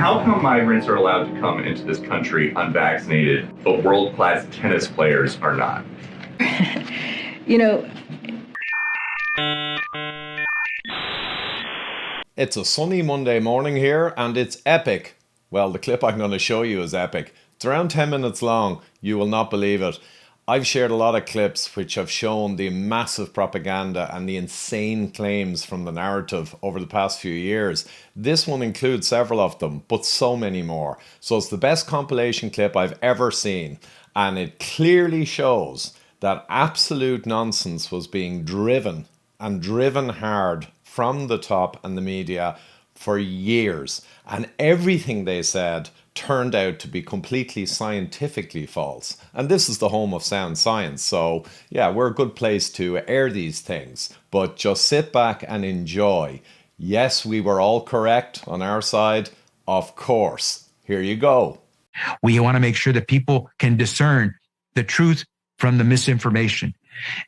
How come migrants are allowed to come into this country unvaccinated, but world-class tennis players are not? It's a sunny Monday morning here, and it's epic. Well, the clip I'm going to show you is epic. It's around 10 minutes long. You will not believe it. I've shared a lot of clips which have shown the massive propaganda and the insane claims from the narrative over the past few years. This one includes several of them, but so many more. So it's the best compilation clip I've ever seen, and it clearly shows that absolute nonsense was being driven, and driven hard, from the top and the media for years. And everything they said turned out to be completely scientifically false. And this is the home of sound science. So yeah, we're a good place to air these things. But just sit back and enjoy. Yes, we were all correct on our side. Of course. Here you go. We want to make sure that people can discern the truth from the misinformation.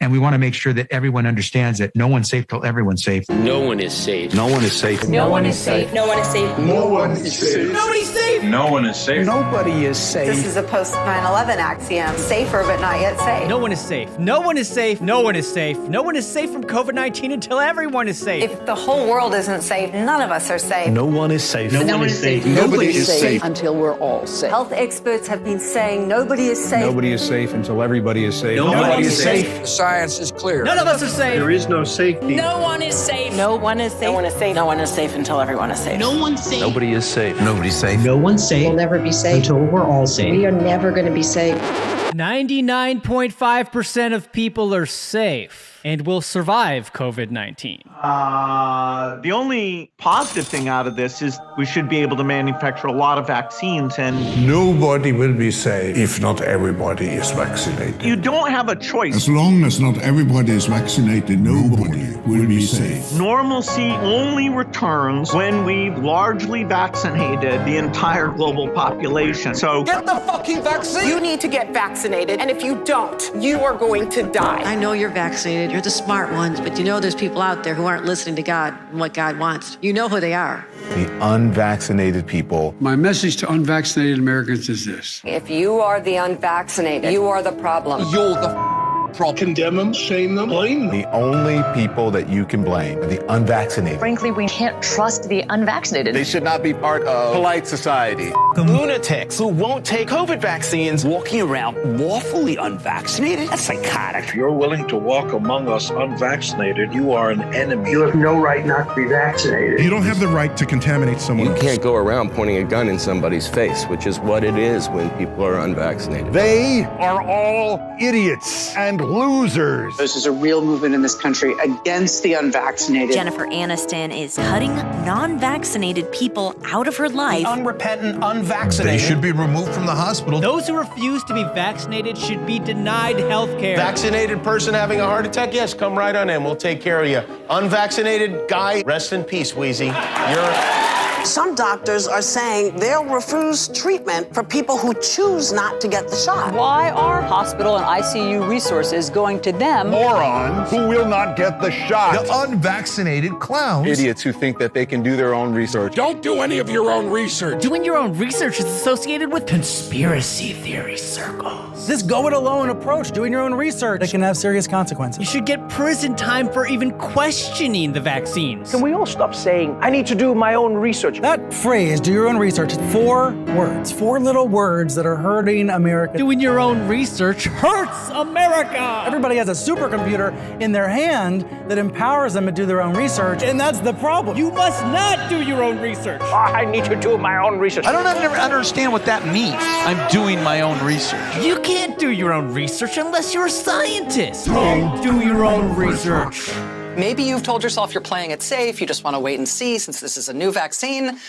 And we want to make sure that everyone understands that no one's safe till everyone's safe. No one is safe. No one is safe. No one is safe. No one is safe. No one is safe. Nobody's safe. No one is safe. Nobody is safe. This is a post 9/11 axiom. Safer, but not yet safe. No one is safe. No one is safe. No one is safe. No one is safe from COVID-19 until everyone is safe. If the whole world isn't safe, none of us are safe. No one is safe. No one is safe. Nobody is safe. Until we're all safe. Health experts have been saying nobody is safe. Nobody is safe until everybody is safe. Nobody is safe. The science is clear. None of us are safe. There is no safety. No one is safe. No one is safe. No one is safe. No one is safe until everyone is safe. No one's safe. Nobody is safe. Nobody's safe. No one's safe. We'll never be safe until we're all safe. We are never going to be safe. 99.5% of people are safe and will survive COVID-19. The only positive thing out of this is we should be able to manufacture a lot of vaccines, and Nobody will be safe if not everybody is vaccinated. you don't have a choice. As long as not everybody is vaccinated, nobody will be safe. Normalcy only returns when we've largely vaccinated the entire global population. So Get the fucking vaccine! You need to get vaccinated, and if you don't, you are going to die. I know you're vaccinated. You're the smart ones, but you know there's people out there who aren't listening to God and what God wants. You know who they are. The unvaccinated people. My message to unvaccinated Americans is this. If you are the unvaccinated, you are the problem. You're the problem. Condemn them, shame them, blame them. The only people that you can blame are the unvaccinated. Frankly, we can't trust the unvaccinated. They should not be part of polite society. Lunatics who won't take COVID vaccines walking around lawfully unvaccinated? That's psychotic. If you're willing to walk among us unvaccinated, you are an enemy. You have no right not to be vaccinated. You don't have the right to contaminate someone You else. can't go around pointing a gun in somebody's face, which is what it is when people are unvaccinated. They are all idiots and losers. This is a real movement in this country against the unvaccinated. Jennifer Aniston is cutting non-vaccinated people out of her life. Unrepentant, unvaccinated. They should be removed from the hospital. Those who refuse to be vaccinated should be denied health care. Vaccinated person having a heart attack? Yes, come right on in. We'll take care of you. Unvaccinated guy, rest in peace, Wheezy. Some doctors are saying they'll refuse treatment for people who choose not to get the shot. Why are hospital and ICU resources going to them? Morons who will not get the shot. The unvaccinated clowns. Idiots who think that they can do their own research. Don't do any of your own research. Doing your own research is associated with conspiracy theory circles. This go-it-alone approach, doing your own research, that can have serious consequences. You should get prison time for even questioning the vaccines. Can we all stop saying, I need to do my own research? That phrase, do your own research, 4 words, 4 little words that are hurting America. Doing your own research hurts America. Everybody has a supercomputer in their hand that empowers them to do their own research, and that's the problem. You must not do your own research. I need to do my own research. I don't understand what that means. I'm doing my own research. You can't do your own research unless you're a scientist. Do your own research. Maybe you've told yourself you're playing it safe. You just want to wait and see since this is a new vaccine.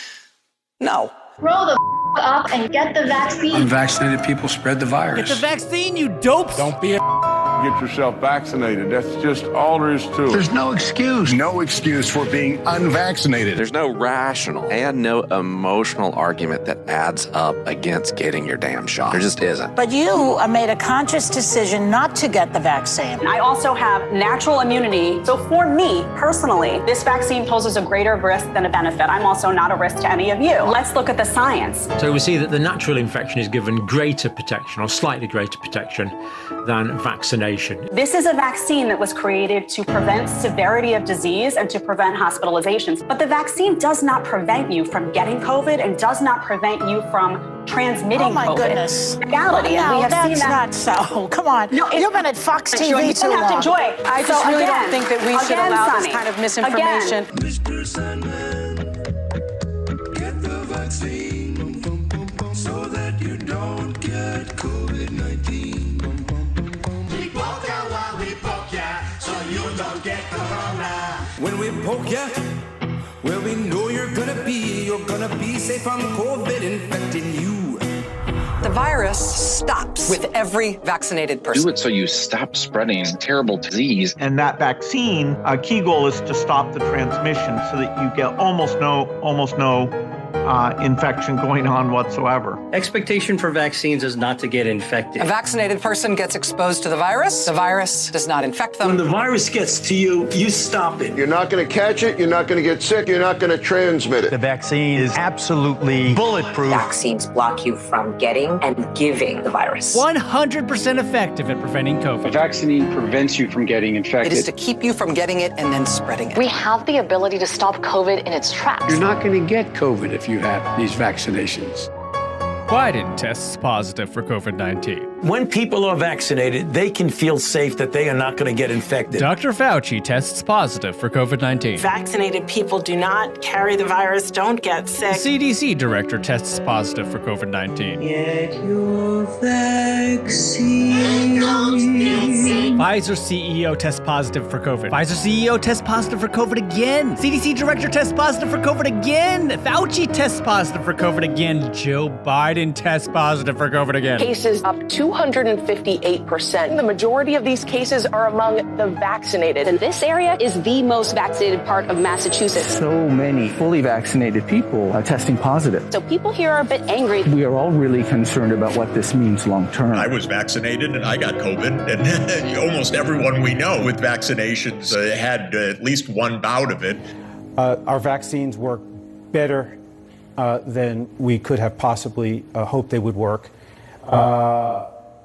No. Grow the up and get the vaccine. Unvaccinated people spread the virus. Get the vaccine, you dopes. Don't be a get yourself vaccinated. That's just all there is to it. There's no excuse. No excuse for being unvaccinated. There's no rational and no emotional argument that adds up against getting your damn shot. There just isn't. But you made a conscious decision not to get the vaccine. I also have natural immunity. So for me, personally, this vaccine poses a greater risk than a benefit. I'm also not a risk to any of you. Let's look at the science. So we see that the natural infection is given greater protection or slightly greater protection than vaccination. This is a vaccine that was created to prevent severity of disease and to prevent hospitalizations. But the vaccine does not prevent you from getting COVID and does not prevent you from transmitting COVID. Oh my goodness. Reality. No, and we have that's seen that. not so. Come on. No, You've been at Fox TV you too don't have long. to joy. I just really don't think that we should allow Sonny, this kind of misinformation. Mr. Sandman, get the vaccine so that you don't get COVID-19. We poke ya while we poke ya, so you don't get corona. When we poke ya, where we know you're gonna be safe from COVID infecting you. The virus stops with every vaccinated person. Do it so you stop spreading terrible disease. And that vaccine, a key goal is to stop the transmission so that you get almost no infection going on whatsoever. Expectation for vaccines is not to get infected. A vaccinated person gets exposed to the virus does not infect them. When the virus gets to you, you stop it. You're not going to catch it, you're not going to get sick, you're not going to transmit it. The vaccine is absolutely bulletproof. Vaccines block you from getting and giving the virus. 100% effective at preventing COVID. A vaccine prevents you from getting infected. It is to keep you from getting it and then spreading it. We have the ability to stop COVID in its tracks. You're not going to get COVID if you have these vaccinations. Biden tests positive for COVID-19. When people are vaccinated, they can feel safe that they are not going to get infected. Dr. Fauci tests positive for COVID-19. Vaccinated people do not carry the virus, don't get sick. CDC director tests positive for COVID-19. Get your vaccine. Pfizer CEO tests positive for COVID. Pfizer CEO tests positive for COVID again. CDC director tests positive for COVID again. Fauci tests positive for COVID again. Joe Biden tests positive for COVID again. Cases up 258%. The majority of these cases are among the vaccinated. And this area is the most vaccinated part of Massachusetts. So many fully vaccinated people are testing positive. So people here are a bit angry. We are all really concerned about what this means long term. I was vaccinated and I got COVID, and almost everyone we know with vaccinations had at least one bout of it. Our vaccines work better than we could have possibly hoped they would work.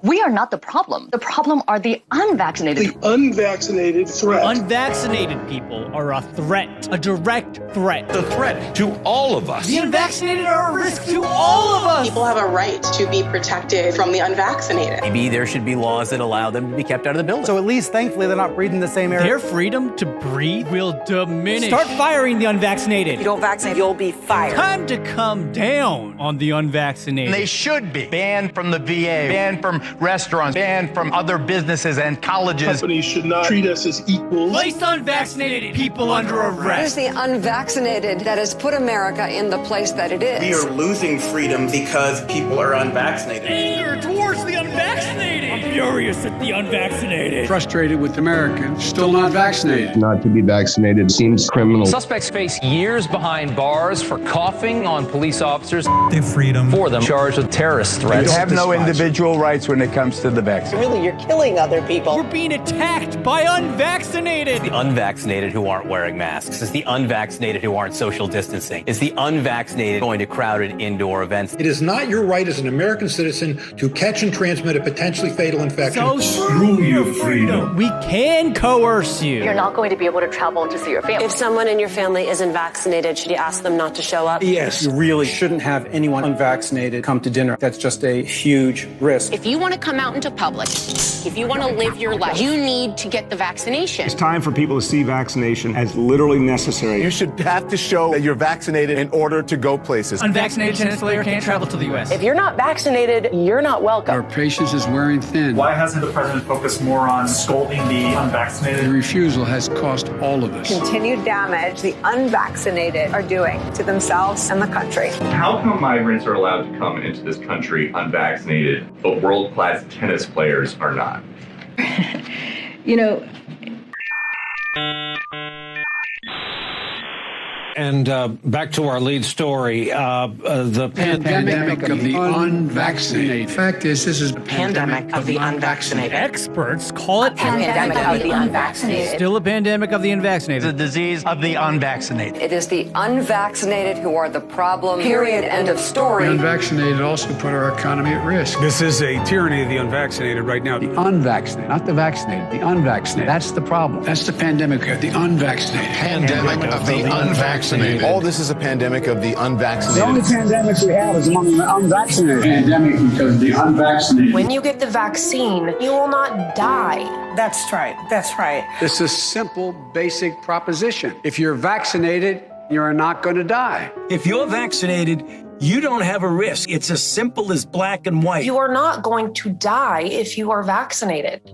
We are not the problem. The problem are the unvaccinated. The unvaccinated threat. Unvaccinated people are a threat, a direct threat. The threat to all of us. The unvaccinated are a risk to all of us. People have a right to be protected from the unvaccinated. Maybe there should be laws that allow them to be kept out of the building. So at least, thankfully, they're not breathing the same air. Their freedom to breathe will diminish. Start firing the unvaccinated. If you don't vaccinate, you'll be fired. Time to come down on the unvaccinated. They should be banned from the VA, banned from restaurants, banned from other businesses and colleges. Companies should not treat us as equals. Place unvaccinated people under arrest. Who's the unvaccinated that has put America in the place that it is? We are losing freedom because people are unvaccinated. Anger towards the unvaccinated. I'm furious at the unvaccinated. Frustrated with Americans still not vaccinated. Not to be vaccinated seems criminal. Suspects face years behind bars for coughing on police officers. Their freedom. For them charged with terrorist threats. You have no individual rights when it comes to the vaccine. Really, you're killing other people. We're being attacked by unvaccinated. The unvaccinated who aren't wearing masks. It's the unvaccinated who aren't social distancing. It's the unvaccinated going to crowded indoor events. It is not your right as an American citizen to catch and transmit a potentially fatal infection. So screw your freedom. We can coerce you. You're not going to be able to travel to see your family. If someone in your family isn't vaccinated, should you ask them not to show up? Yes. You really shouldn't have anyone unvaccinated come to dinner. That's just a huge risk. If you want to come out into public, if you want to live your life, you need to get the vaccination. It's time for people to see vaccination as literally necessary. You should have to show that you're vaccinated in order to go places. Unvaccinated tennis player can't travel to the U.S. If you're not vaccinated, you're not welcome. Our patience is wearing thin. Why hasn't the president focused more on scolding the unvaccinated? The refusal has cost all of us. Continued damage the unvaccinated are doing to themselves and the country. How come migrants are allowed to come into this country unvaccinated, but world-class tennis players are not? You know, And back to our lead story, the pandemic of the unvaccinated. Fact is, this is a Pandemic of the unvaccinated. Experts call it Pandemic of the unvaccinated. still a pandemic of the unvaccinated. The disease of the unvaccinated. It is the unvaccinated who are the problem. Period. End of story. The unvaccinated also put our economy at risk. This is a tyranny of the unvaccinated right now. The unvaccinated, not the vaccinated, the unvaccinated. That's the problem. That's the pandemic of the unvaccinated. Pandemic of the unvaccinated. All this is a pandemic of the unvaccinated. The only pandemic we have is among the unvaccinated. Pandemic because of the unvaccinated. When you get the vaccine, you will not die. That's right. That's right. This is a simple, basic proposition. If you're vaccinated, you're not going to die. If you're vaccinated, you don't have a risk. It's as simple as black and white. You are not going to die if you are vaccinated.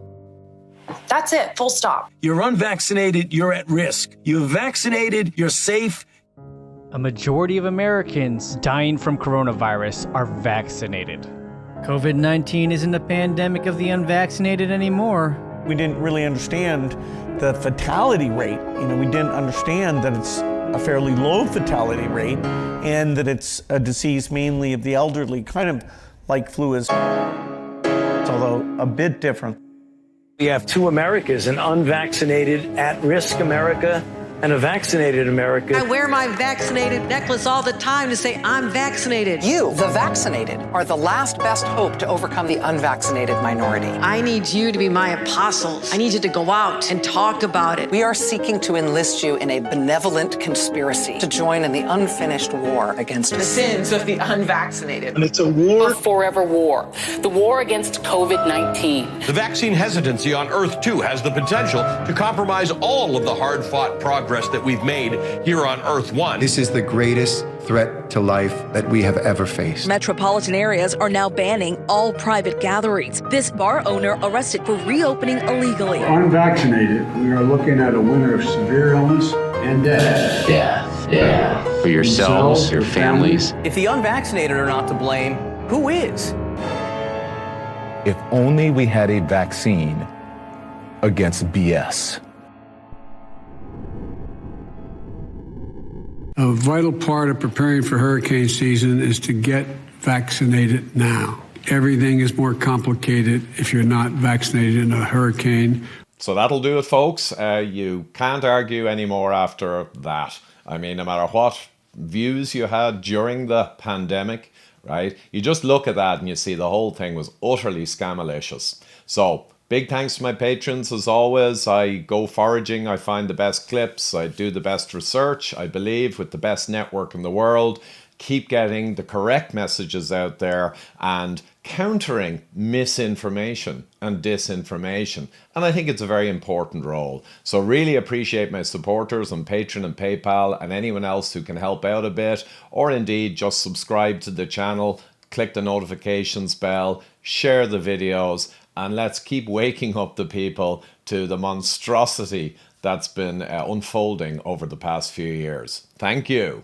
That's it, full stop. You're unvaccinated, you're at risk. You're vaccinated, you're safe. A majority of Americans dying from coronavirus are vaccinated. COVID-19 isn't a pandemic of the unvaccinated anymore. We didn't really understand the fatality rate. We didn't understand that it's a fairly low fatality rate and that it's a disease mainly of the elderly, kind of like flu is, although a bit different. We have two Americas, an unvaccinated, at-risk America and a vaccinated America. I wear my vaccinated necklace all the time to say I'm vaccinated. You, the vaccinated, are the last best hope to overcome the unvaccinated minority. I need you to be my apostles. I need you to go out and talk about it. We are seeking to enlist you in a benevolent conspiracy to join in the unfinished war against The sins of the unvaccinated. And it's a war. A forever war. The war against COVID-19. The vaccine hesitancy on Earth 2 has the potential to compromise all of the hard-fought progress that we've made here on Earth 1. This is the greatest threat to life that we have ever faced. Metropolitan areas are now banning all private gatherings. This bar owner arrested for reopening illegally. Unvaccinated, we are looking at a winter of severe illness and death. Yeah. For yourselves, your families. If the unvaccinated are not to blame, who is? If only we had a vaccine against BS. A vital part of preparing for hurricane season is to get vaccinated now. Everything is more complicated if you're not vaccinated in a hurricane. So that'll do it, folks. You can't argue anymore after that. I mean, no matter what views you had during the pandemic, right? You just look at that and you see the whole thing was utterly scamalicious. So big thanks to my patrons as always. I go foraging, I find the best clips, I do the best research, I believe, with the best network in the world. Keep getting the correct messages out there and countering misinformation and disinformation. And I think it's a very important role. So really appreciate my supporters on Patreon and PayPal and anyone else who can help out a bit, or indeed just subscribe to the channel, click the notifications bell, share the videos, and let's keep waking up the people to the monstrosity that's been unfolding over the past few years. Thank you.